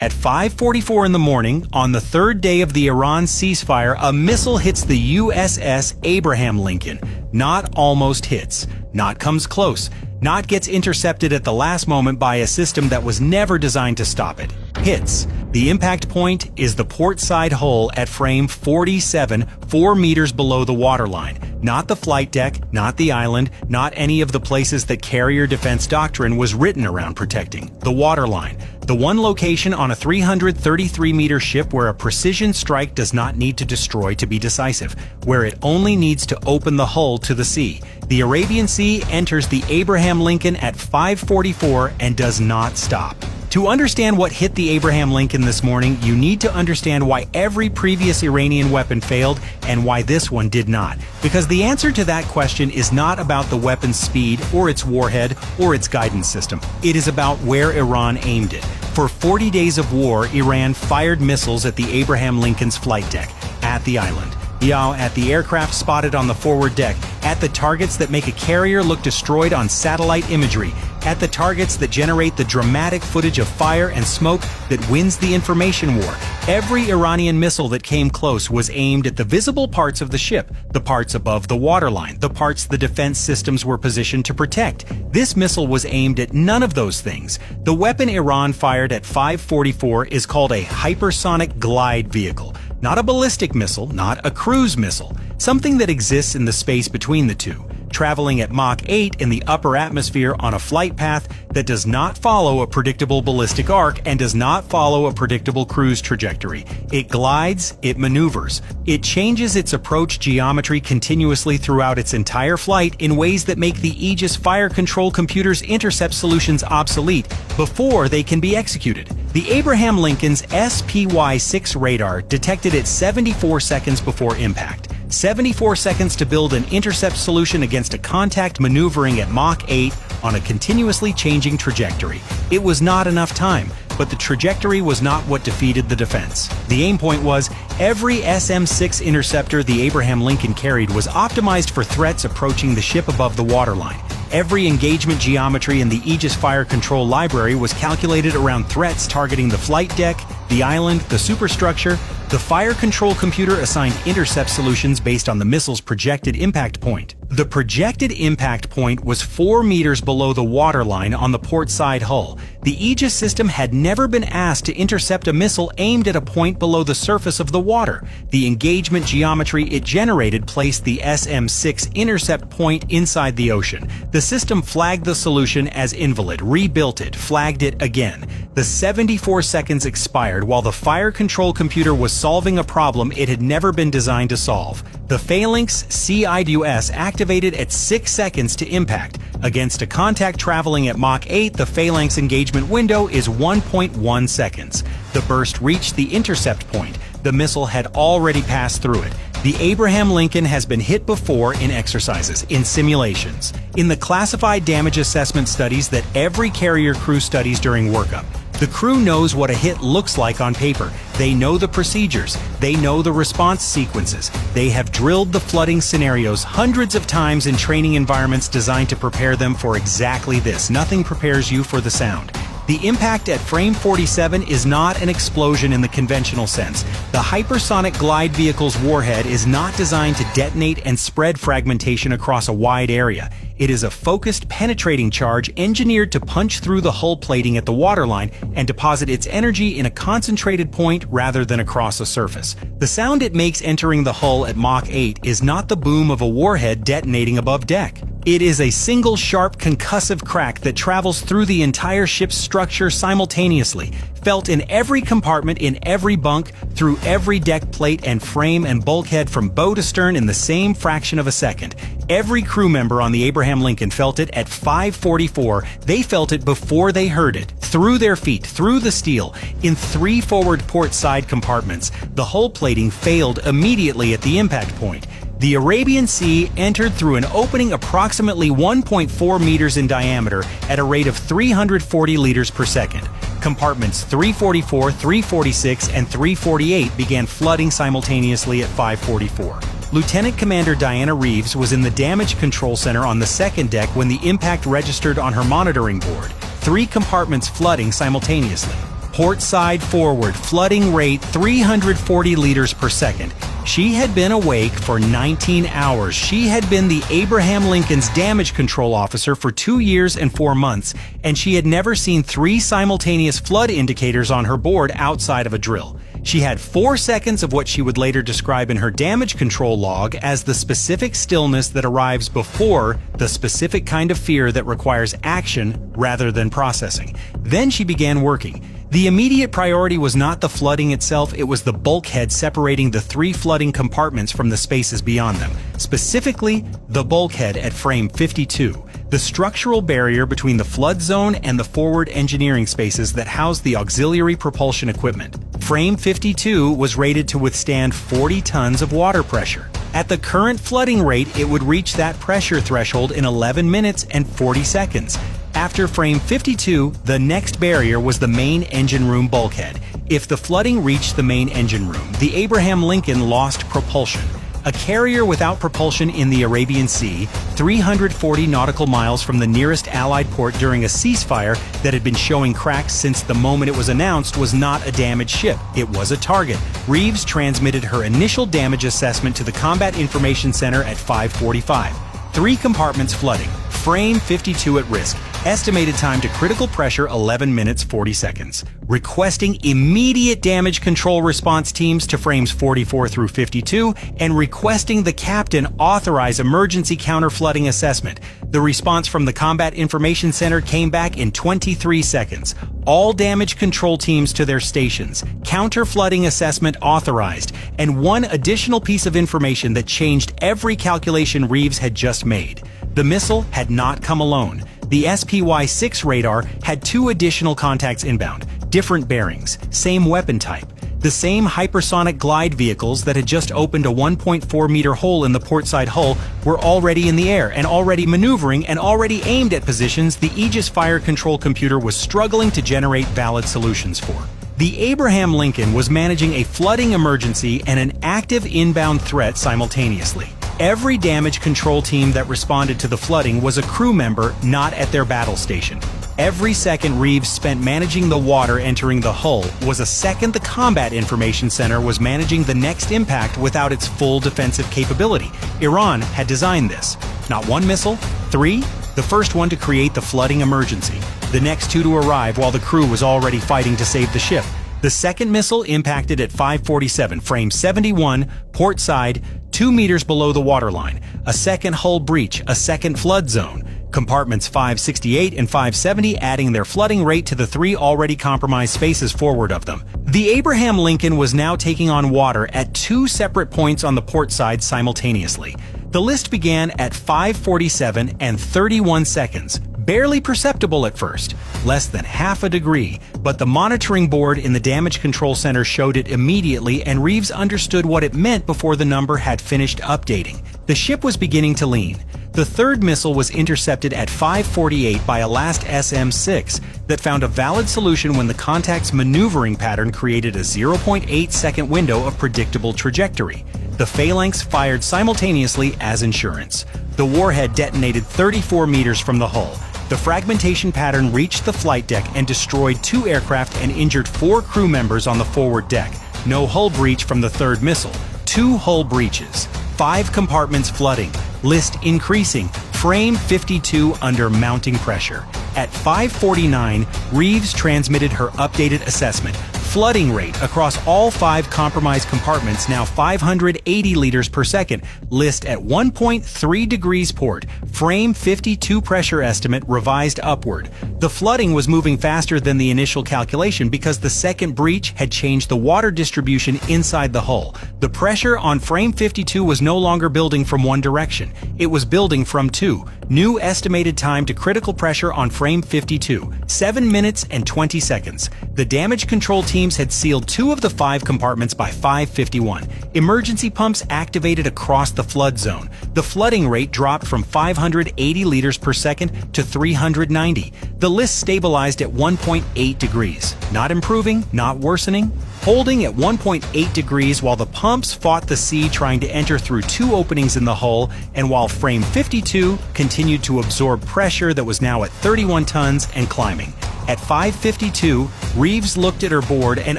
At 5:44 in the morning, on the third day of the Iran ceasefire, a missile hits the USS Abraham Lincoln. Not almost hits, not comes close, not gets intercepted at the last moment by a system that was never designed to stop it. Hits. The impact point is the port side hull at frame 47, 4 meters below the waterline. Not the flight deck, not the island, not any of the places that carrier defense doctrine was written around protecting. The waterline. The one location on a 333-meter ship where a precision strike does not need to destroy to be decisive, where it only needs to open the hull to the sea. The Arabian Sea enters the Abraham Lincoln at 5:44 and does not stop. To understand what hit the Abraham Lincoln this morning, you need to understand why every previous Iranian weapon failed and why this one did not. Because the answer to that question is not about the weapon's speed or its warhead or its guidance system. It is about where Iran aimed it. For 40 days of war, Iran fired missiles at the Abraham Lincoln's flight deck, at the island, at the aircraft spotted on the forward deck, at the targets that make a carrier look destroyed on satellite imagery, at the targets that generate the dramatic footage of fire and smoke that wins the information war. Every Iranian missile that came close was aimed at the visible parts of the ship, the parts above the waterline, the parts the defense systems were positioned to protect. This missile was aimed at none of those things. The weapon Iran fired at 5:44 is called a hypersonic glide vehicle. Not a ballistic missile, not a cruise missile, something that exists in the space between the two, traveling at Mach 8 in the upper atmosphere on a flight path that does not follow a predictable ballistic arc and does not follow a predictable cruise trajectory. It glides, it maneuvers. It changes its approach geometry continuously throughout its entire flight in ways that make the Aegis fire control computer's intercept solutions obsolete before they can be executed. The Abraham Lincoln's SPY-6 radar detected it 74 seconds before impact. 74 seconds to build an intercept solution against a contact maneuvering at Mach 8 on a continuously changing trajectory. It was not enough time, but the trajectory was not what defeated the defense. The aim point was every SM-6 interceptor the Abraham Lincoln carried was optimized for threats approaching the ship above the waterline. Every engagement geometry in the Aegis Fire Control Library was calculated around threats targeting the flight deck, the island, the superstructure. The fire control computer assigned intercept solutions based on the missile's projected impact point. The projected impact point was 4 meters below the waterline on the port side hull. The Aegis system had never been asked to intercept a missile aimed at a point below the surface of the water. The engagement geometry it generated placed the SM-6 intercept point inside the ocean. The system flagged the solution as invalid, rebuilt it, flagged it again. The 74 seconds expired while the fire control computer was solving a problem it had never been designed to solve. The Phalanx CIDUS activated at 6 seconds to impact. Against a contact traveling at Mach 8, the Phalanx engagement window is 1.1 seconds. The burst reached the intercept point. The missile had already passed through it. The Abraham Lincoln has been hit before in exercises, in simulations, in the classified damage assessment studies that every carrier crew studies during workup. The crew knows what a hit looks like on paper. They know the procedures. They know the response sequences. They have drilled the flooding scenarios hundreds of times in training environments designed to prepare them for exactly this. Nothing prepares you for the sound. The impact at frame 47 is not an explosion in the conventional sense. The hypersonic glide vehicle's warhead is not designed to detonate and spread fragmentation across a wide area. It is a focused, penetrating charge engineered to punch through the hull plating at the waterline and deposit its energy in a concentrated point rather than across a surface. The sound it makes entering the hull at Mach 8 is not the boom of a warhead detonating above deck. It is a single sharp concussive crack that travels through the entire ship's structure simultaneously, felt in every compartment, in every bunk, through every deck plate and frame and bulkhead from bow to stern in the same fraction of a second. Every crew member on the Abraham Lincoln felt it at 5:44. They felt it before they heard it, through their feet, through the steel, in 3 forward port side compartments. The hull plating failed immediately at the impact point. The Arabian Sea entered through an opening approximately 1.4 meters in diameter at a rate of 340 liters per second. Compartments 344, 346, and 348 began flooding simultaneously at 5:44. Lieutenant Commander Diana Reeves was in the damage control center on the second deck when the impact registered on her monitoring board. 3 compartments flooding simultaneously. port side forward, flooding rate 340 liters per second. She had been awake for 19 hours. She had been the Abraham Lincoln's damage control officer for 2 years and 4 months, and she had never seen 3 simultaneous flood indicators on her board outside of a drill. She had 4 seconds of what she would later describe in her damage control log as the specific stillness that arrives before the specific kind of fear that requires action rather than processing. Then she began working. The immediate priority was not the flooding itself, it was the bulkhead separating the 3 flooding compartments from the spaces beyond them. Specifically, the bulkhead at frame 52, the structural barrier between the flood zone and the forward engineering spaces that house the auxiliary propulsion equipment. Frame 52 was rated to withstand 40 tons of water pressure. At the current flooding rate, it would reach that pressure threshold in 11 minutes and 40 seconds. After frame 52, the next barrier was the main engine room bulkhead. If the flooding reached the main engine room, the Abraham Lincoln lost propulsion. A carrier without propulsion in the Arabian Sea, 340 nautical miles from the nearest Allied port during a ceasefire that had been showing cracks since the moment it was announced, was not a damaged ship. It was a target. Reeves transmitted her initial damage assessment to the Combat Information Center at 5:45. 3 compartments flooding. Frame 52 at risk. Estimated time to critical pressure 11 minutes 40 seconds. Requesting immediate damage control response teams to frames 44 through 52 and requesting the captain authorize emergency counter-flooding assessment. The response from the Combat Information Center came back in 23 seconds. All damage control teams to their stations. Counter-flooding assessment authorized. And one additional piece of information that changed every calculation Reeves had just made. The missile had not come alone. The SPY-6 radar had 2 additional contacts inbound, different bearings, same weapon type. The same hypersonic glide vehicles that had just opened a 1.4-meter hole in the portside hull were already in the air and already maneuvering and already aimed at positions the Aegis fire control computer was struggling to generate valid solutions for. The Abraham Lincoln was managing a flooding emergency and an active inbound threat simultaneously. Every damage control team that responded to the flooding was a crew member not at their battle station. Every second Reeves spent managing the water entering the hull was a second the Combat Information Center was managing the next impact without its full defensive capability. Iran had designed this. Not 1 missile, 3, the first one to create the flooding emergency. The next 2 to arrive while the crew was already fighting to save the ship. The second missile impacted at 5:47, frame 71, port side, 2 meters below the waterline. A second hull breach, a second flood zone. Compartments 568 and 570 adding their flooding rate to the 3 already compromised spaces forward of them. The Abraham Lincoln was now taking on water at 2 separate points on the port side simultaneously. The list began at 5:47 and 31 seconds. Barely perceptible at first, less than half a degree, but the monitoring board in the Damage Control Center showed it immediately and Reeves understood what it meant before the number had finished updating. The ship was beginning to lean. The third missile was intercepted at 5:48 by a last SM-6 that found a valid solution when the contact's maneuvering pattern created a 0.8-second window of predictable trajectory. The phalanx fired simultaneously as insurance. The warhead detonated 34 meters from the hull. The fragmentation pattern reached the flight deck and destroyed 2 aircraft and injured 4 crew members on the forward deck. No hull breach from the third missile. 2 hull breaches. 5 compartments flooding. List increasing. Frame 52 under mounting pressure. At 5:49, Reeves transmitted her updated assessment. Flooding rate across all 5 compromised compartments now 580 liters per second. List at 1.3 degrees port. Frame 52 pressure estimate revised upward. The flooding was moving faster than the initial calculation because the second breach had changed the water distribution inside the hull. The pressure on frame 52 was no longer building from one direction. It was building from 2. New estimated time to critical pressure on frame 52, 7 minutes and 20 seconds. The damage control teams had sealed 2 of the 5 compartments by 5:51. Emergency pumps activated across the flood zone. The flooding rate dropped from 580 liters per second to 390. The list stabilized at 1.8 degrees. Not improving, not worsening. Holding at 1.8 degrees while the pumps fought the sea trying to enter through 2 openings in the hull, and while frame 52 continued to absorb pressure that was now at 31 tons and climbing. At 5:52, Reeves looked at her board and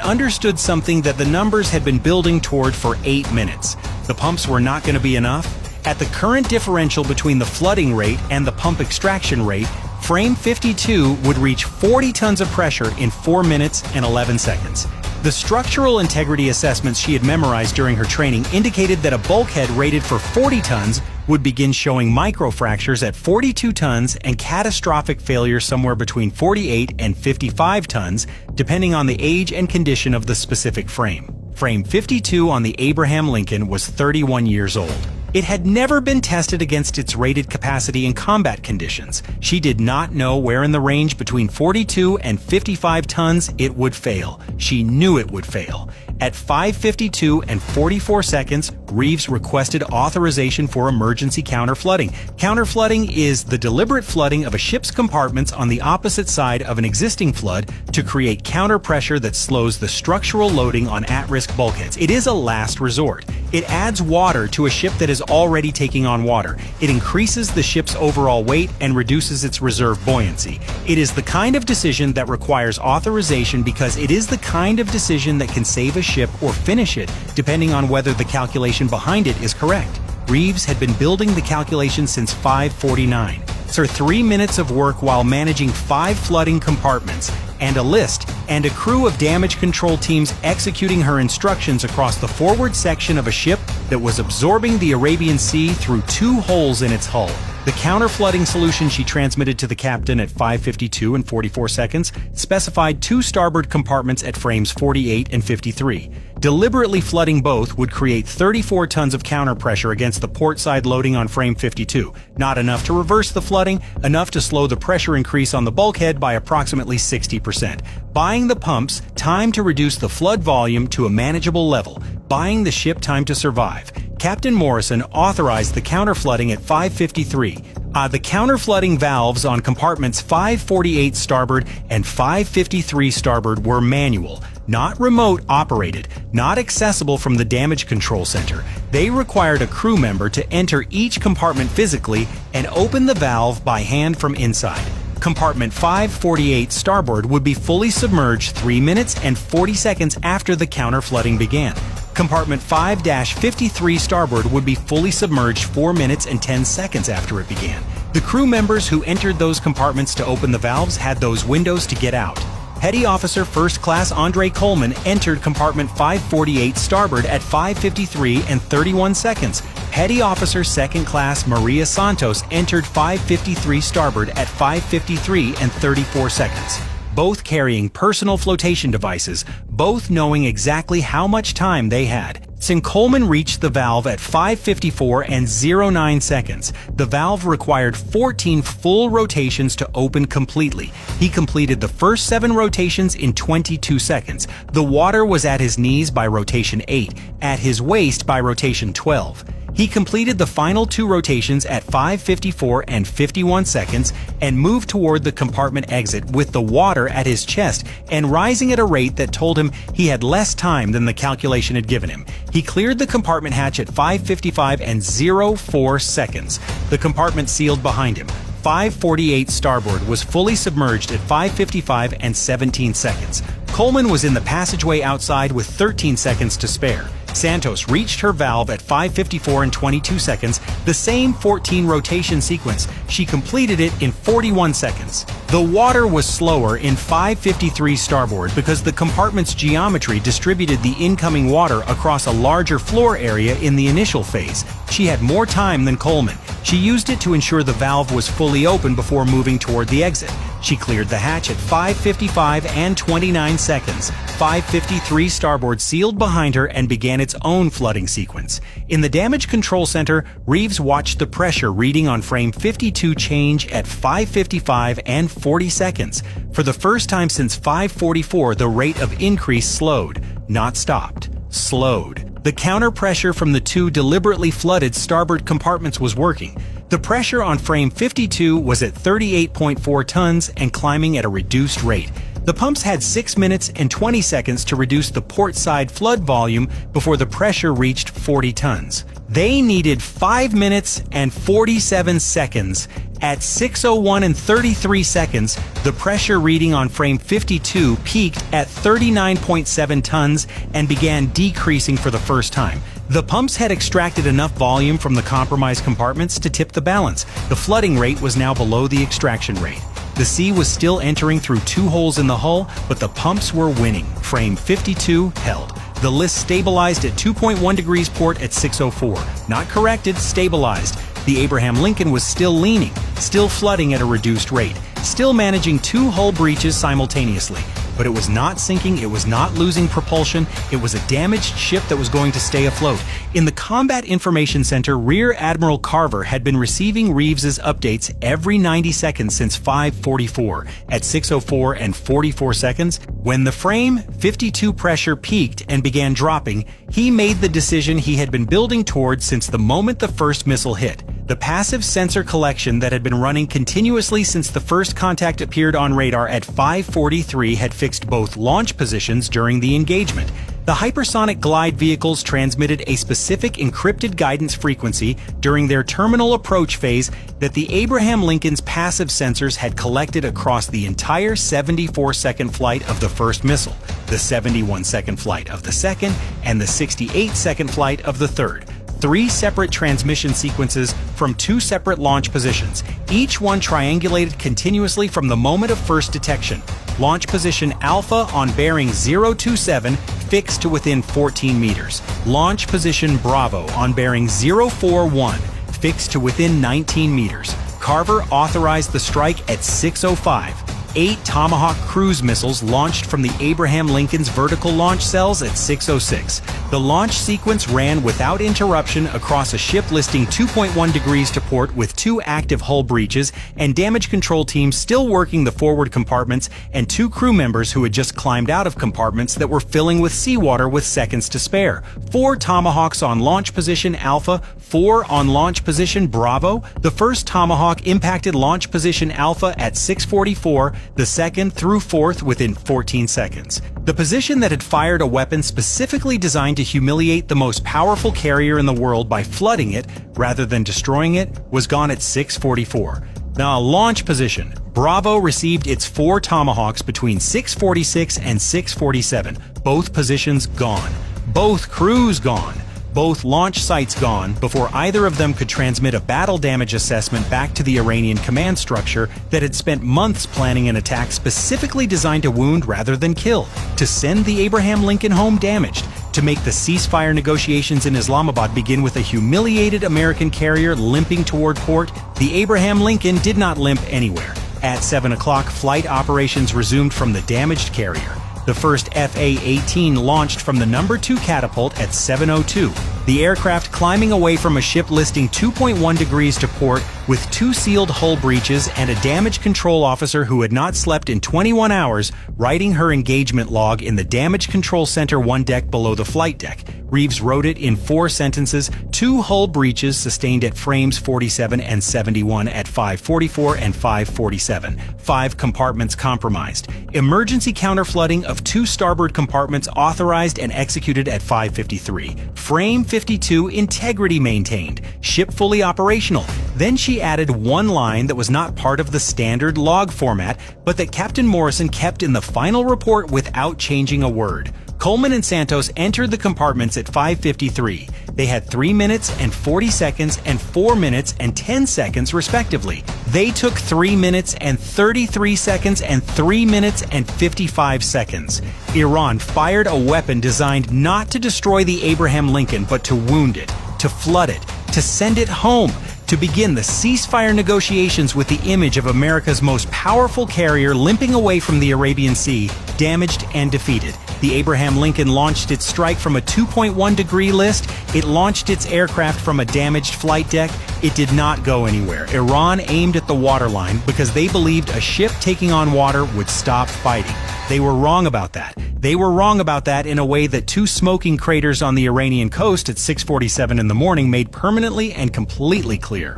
understood something that the numbers had been building toward for 8 minutes. The pumps were not going to be enough. At the current differential between the flooding rate and the pump extraction rate, frame 52 would reach 40 tons of pressure in 4 minutes and 11 seconds. The structural integrity assessments she had memorized during her training indicated that a bulkhead rated for 40 tons would begin showing microfractures at 42 tons and catastrophic failure somewhere between 48 and 55 tons, depending on the age and condition of the specific frame. Frame 52 on the Abraham Lincoln was 31 years old. It had never been tested against its rated capacity in combat conditions. She did not know where in the range between 42 and 55 tons it would fail. She knew it would fail. At 5:52 and 44 seconds, Reeves requested authorization for emergency counterflooding. Counterflooding is the deliberate flooding of a ship's compartments on the opposite side of an existing flood to create counterpressure that slows the structural loading on at-risk bulkheads. It is a last resort. It adds water to a ship that is already taking on water. It increases the ship's overall weight and reduces its reserve buoyancy. It is the kind of decision that requires authorization because it is the kind of decision that can save a ship or finish it, depending on whether the calculation behind it is correct. Reeves had been building the calculation since 5:49. It's her 3 minutes of work while managing 5 flooding compartments and a list and a crew of damage control teams executing her instructions across the forward section of a ship that was absorbing the Arabian Sea through 2 holes in its hull. The counter-flooding solution she transmitted to the captain at 5:52 and 44 seconds specified 2 starboard compartments at frames 48 and 53. Deliberately flooding both would create 34 tons of counterpressure against the port side loading on frame 52. Not enough to reverse the flooding, enough to slow the pressure increase on the bulkhead by approximately 60%. Buying the pumps time to reduce the flood volume to a manageable level. Buying the ship time to survive. Captain Morrison authorized the counterflooding at 5:53. The counterflooding valves on compartments 548 starboard and 553 starboard were manual, not remote operated, not accessible from the damage control center. They required a crew member to enter each compartment physically and open the valve by hand from inside. Compartment 548 starboard would be fully submerged 3 minutes and 40 seconds after the counterflooding began. Compartment 5-53 starboard would be fully submerged 4 minutes and 10 seconds after it began. The crew members who entered those compartments to open the valves had those windows to get out. Petty Officer First Class Andre Coleman entered compartment 548 starboard at 5:53 and 31 seconds. Petty Officer Second Class Maria Santos entered 5:53 starboard at 5:53 and 34 seconds. Both carrying personal flotation devices, both knowing exactly how much time they had. Coleman reached the valve at 5:54 and 09 seconds. The valve required 14 full rotations to open completely. He completed the first 7 rotations in 22 seconds. The water was at his knees by rotation 8, at his waist by rotation 12. He completed the final 2 rotations at 5:54 and 51 seconds and moved toward the compartment exit with the water at his chest and rising at a rate that told him he had less time than the calculation had given him. He cleared the compartment hatch at 5:55 and 04 seconds. The compartment sealed behind him. 548 starboard was fully submerged at 5:55 and 17 seconds. Coleman was in the passageway outside with 13 seconds to spare. Santos reached her valve at 5:54 and 22 seconds, the same 14 rotation sequence. She completed it in 41 seconds. The water was slower in 5:53 starboard because the compartment's geometry distributed the incoming water across a larger floor area in the initial phase. She had more time than Coleman. She used it to ensure the valve was fully open before moving toward the exit. She cleared the hatch at 5:55 and 29 seconds. 5:53 starboard sealed behind her and began its own flooding sequence. In the damage control center, Reeves watched the pressure reading on frame 52 change at 5:55 and 40 seconds. For the first time since 5:44, the rate of increase slowed, not stopped, slowed. The counter pressure from the 2 deliberately flooded starboard compartments was working. The pressure on frame 52 was at 38.4 tons and climbing at a reduced rate. The pumps had 6 minutes and 20 seconds to reduce the port side flood volume before the pressure reached 40 tons. They needed 5 minutes and 47 seconds. At 6:01 and 33 seconds, the pressure reading on frame 52 peaked at 39.7 tons and began decreasing for the first time. The pumps had extracted enough volume from the compromised compartments to tip the balance. The flooding rate was now below the extraction rate. The sea was still entering through 2 holes in the hull, but the pumps were winning. Frame 52 held. The list stabilized at 2.1 degrees port at 6:04. Not corrected, stabilized. The Abraham Lincoln was still leaning, still flooding at a reduced rate, still managing 2 hull breaches simultaneously. But it was not sinking, it was not losing propulsion, it was a damaged ship that was going to stay afloat. In the Combat Information Center, Rear Admiral Carver had been receiving Reeves's updates every 90 seconds since 5:44. At 6:04 and 44 seconds, when the frame 52 pressure peaked and began dropping, he made the decision he had been building towards since the moment the first missile hit. The passive sensor collection that had been running continuously since the first contact appeared on radar at 5:43 had fixed both launch positions during the engagement. The hypersonic glide vehicles transmitted a specific encrypted guidance frequency during their terminal approach phase that the Abraham Lincoln's passive sensors had collected across the entire 74-second flight of the first missile, the 71-second flight of the second, and the 68-second flight of the third. 3 separate transmission sequences from 2 separate launch positions, each one triangulated continuously from the moment of first detection. Launch position Alpha on bearing 027 fixed to within 14 meters. Launch position Bravo on bearing 041 fixed to within 19 meters. Carver authorized the strike at 6:05. 8 Tomahawk cruise missiles launched from the Abraham Lincoln's vertical launch cells at 6:06. The launch sequence ran without interruption across a ship listing 2.1 degrees to port with 2 active hull breaches and damage control teams still working the forward compartments and 2 crew members who had just climbed out of compartments that were filling with seawater with seconds to spare. 4 Tomahawks on launch position Alpha, 4 on launch position Bravo. The first Tomahawk impacted launch position Alpha at 6:44, the second through 4th within 14 seconds. The position that had fired a weapon specifically designed to humiliate the most powerful carrier in the world by flooding it, rather than destroying it, was gone at 6:44. Now, launch position. Bravo received its 4 Tomahawks between 6:46 and 6:47. Both positions gone. Both crews gone. Both launch sites gone before either of them could transmit a battle damage assessment back to the Iranian command structure that had spent months planning an attack specifically designed to wound rather than kill, to send the Abraham Lincoln home damaged, to make the ceasefire negotiations in Islamabad begin with a humiliated American carrier limping toward port. The Abraham Lincoln did not limp anywhere. At 7 o'clock, flight operations resumed from the damaged carrier. The first FA-18 launched from the number 2 catapult at 7:02. The aircraft climbing away from a ship listing 2.1 degrees to port with 2 sealed hull breaches and a damage control officer who had not slept in 21 hours writing her engagement log in the damage control center 1 deck below the flight deck. Reeves wrote it in 4 sentences: 2 hull breaches sustained at frames 47 and 71 at 5:44 and 5:47. 5 compartments compromised. Emergency counterflooding of 2 starboard compartments authorized and executed at 5:53. Frame 52 integrity maintained. Ship fully operational. Then she added 1 line that was not part of the standard log format, but that Captain Morrison kept in the final report without changing a word. Coleman and Santos entered the compartments at 5:53. They had 3 minutes and 40 seconds and 4 minutes and 10 seconds respectively. They took 3 minutes and 33 seconds and 3 minutes and 55 seconds. Iran fired a weapon designed not to destroy the Abraham Lincoln, but to wound it, to flood it, to send it home, to begin the ceasefire negotiations with the image of America's most powerful carrier limping away from the Arabian Sea, damaged and defeated. The Abraham Lincoln launched its strike from a 2.1 degree list. It launched its aircraft from a damaged flight deck. It did not go anywhere. Iran aimed at the waterline because they believed a ship taking on water would stop fighting. They were wrong about that. They were wrong about that in a way that 2 smoking craters on the Iranian coast at 6:47 in the morning made permanently and completely clear.